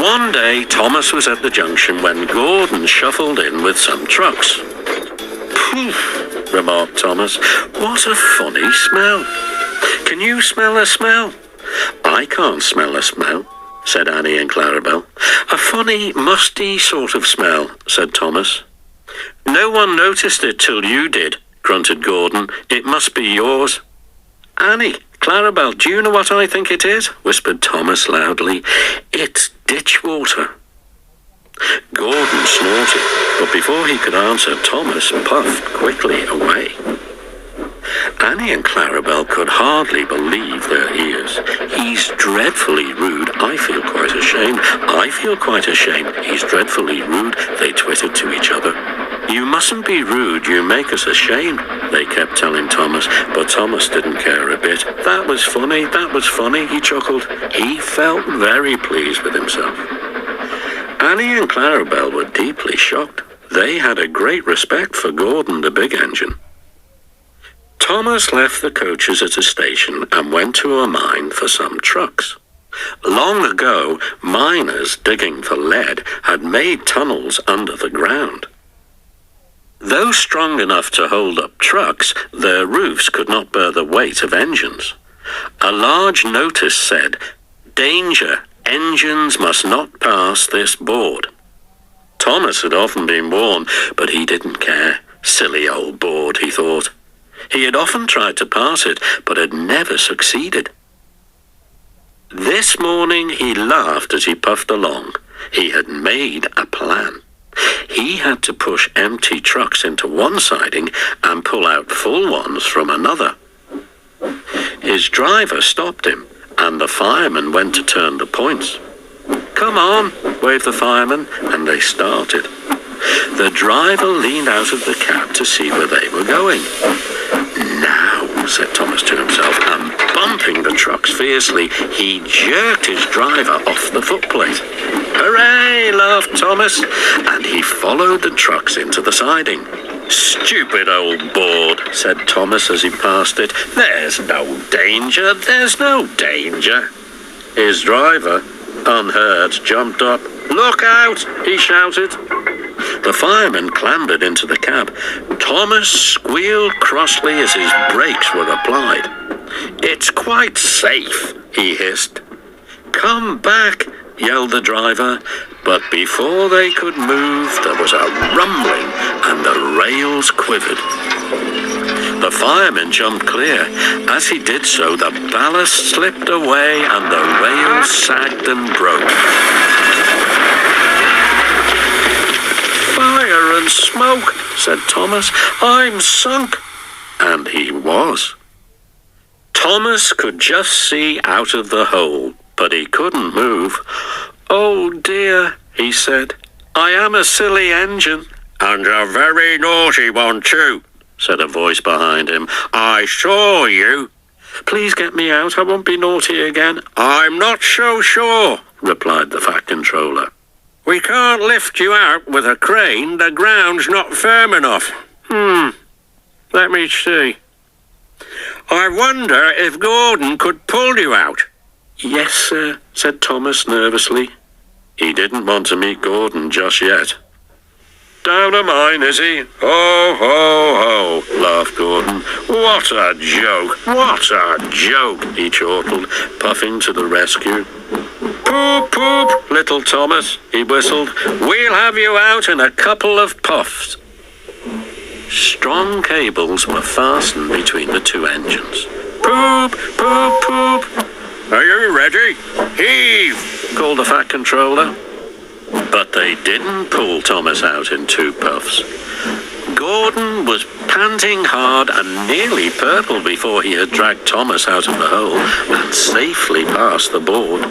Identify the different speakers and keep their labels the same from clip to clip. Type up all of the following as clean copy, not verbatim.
Speaker 1: One day, Thomas was at the junction when Gordon shuffled in with some trucks. "Poof," remarked Thomas. "What a funny smell. Can you smell a smell?" "I can't smell a smell," said Annie and Clarabel. "A funny, musty sort of smell," said Thomas. "No one noticed it till you did," grunted Gordon. "It must be yours." "Annie, Clarabel, do you know what I think it is?" whispered Thomas loudly. "It's ditch water." Gordon snorted, but before he could answer, Thomas puffed quickly away. Annie and Clarabel could hardly believe their ears. "He's dreadfully rude. I feel quite ashamed. I feel quite ashamed. He's dreadfully rude," they twittered to each other. "You mustn't be rude. You make us ashamed," they kept telling Thomas, but Thomas didn't care a bit. "That was funny. That was funny," he chuckled. He felt very pleased with himself. Annie and Clarabel were deeply shocked. They had a great respect for Gordon the big engine. Thomas left the coaches at a station and went to a mine for some trucks. Long ago, miners digging for lead had made tunnels under the ground. Though strong enough to hold up trucks, their roofs could not bear the weight of engines. A large notice said, "Danger, engines must not pass this board." Thomas had often been warned, but he didn't care. Silly old board, he thought. He had often tried to pass it, but had never succeeded. This morning he laughed as he puffed along. He had made a plan. He had to push empty trucks into one siding and pull out full ones from another. His driver stopped him, and the fireman went to turn the points. "Come on," waved the fireman, and they started. The driver leaned out of the cab to see where they were going. "Now," said Thomas to himself, and bumping the trucks fiercely, he jerked his driver off the footplate. "Hooray!" laughed Thomas, and he followed the trucks into the siding. "Stupid old board," said Thomas as he passed it. "There's no danger, there's no danger." His driver, unhurt, jumped up. "Look out!" he shouted. The fireman clambered into the cab. Thomas squealed crossly as his brakes were applied. "It's quite safe," he hissed. "Come back," yelled the driver. But before they could move, there was a rumbling and the rails quivered. The fireman jumped clear. As he did so, the ballast slipped away and the rails sagged and broke. "Fire and smoke," said Thomas. "I'm sunk." And he was. Thomas could just see out of the hole, but he couldn't move. "Oh dear," he said. "I am a silly engine." "And a very naughty one too," said a voice behind him. "I saw you." "Please get me out. I won't be naughty again." "I'm not so sure," replied the Fat Controller. "We can't lift you out with a crane. The ground's not firm enough." Let me see. "I wonder if Gordon could pull you out." "Yes, sir," said Thomas nervously. He didn't want to meet Gordon just yet. "Down a mine, is he? Ho, ho, ho," laughed Gordon. "What a joke! What a joke!" he chortled, puffing to the rescue. "Poop, poop, little Thomas," he whistled. "We'll have you out in a couple of puffs." Strong cables were fastened between the two engines. "Poop, poop, poop." "Are you ready? Heave!" called the Fat Controller. But they didn't pull Thomas out in 2 puffs. Gordon was panting hard and nearly purple before he had dragged Thomas out of the hole and safely past the board.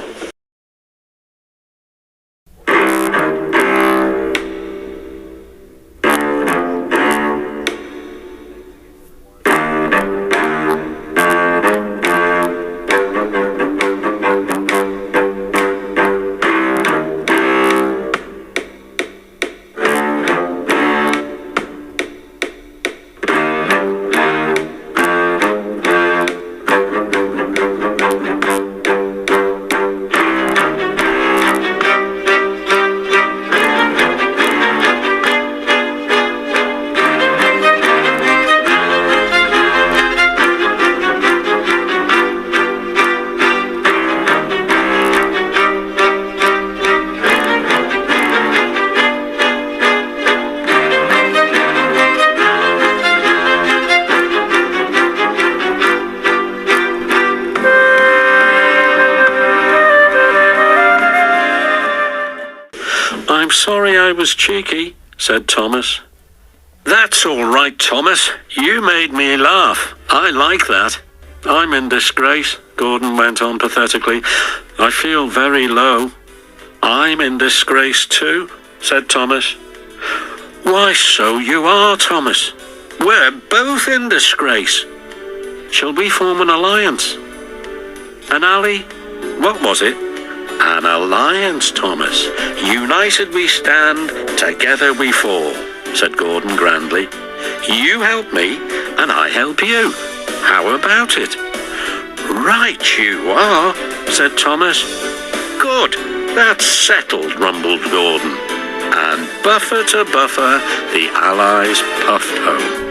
Speaker 1: sorry I was cheeky, said Thomas. That's all right, Thomas. You made me laugh. I like that. I'm in disgrace, Gordon went on pathetically. I feel very low. I'm in disgrace too, said Thomas. Why, so you are, Thomas. We're both in disgrace. Shall we form an alliance? An ally? What was it? An alliance, Thomas. United we stand, together we fall, said Gordon grandly. You help me, and I help you. How about it? Right you are, said Thomas. Good, that's settled, rumbled Gordon. And buffer to buffer, the allies puffed home.